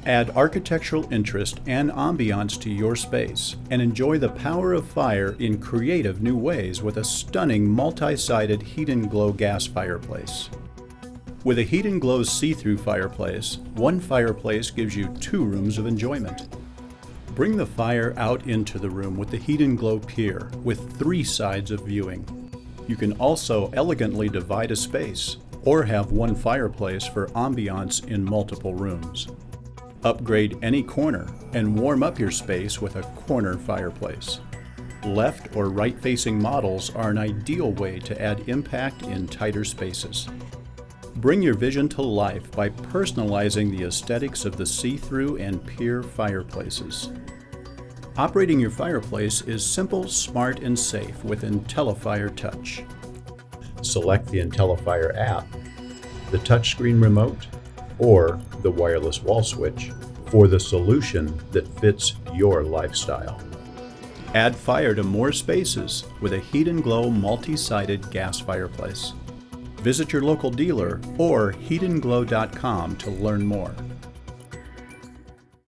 Add architectural interest and ambiance to your space and enjoy the power of fire in creative new ways with a stunning multi-sided Heat and Glow gas fireplace. With a Heat and Glow see-through fireplace, one fireplace gives you 2 rooms of enjoyment. Bring the fire out into the room with the Heat and Glow Pier with 3 sides of viewing. You can also elegantly divide a space or have one fireplace for ambiance in multiple rooms. Upgrade any corner and warm up your space with a corner fireplace. Left or right-facing models are an ideal way to add impact in tighter spaces. Bring your vision to life by personalizing the aesthetics of the see-through and Pier fireplaces. Operating your fireplace is simple, smart, and safe with IntelliFire Touch. Select the IntelliFire app, the touchscreen remote, or the wireless wall switch for the solution that fits your lifestyle. Add fire to more spaces with a Heat and Glow multi-sided gas fireplace. Visit your local dealer or heatandglow.com to learn more.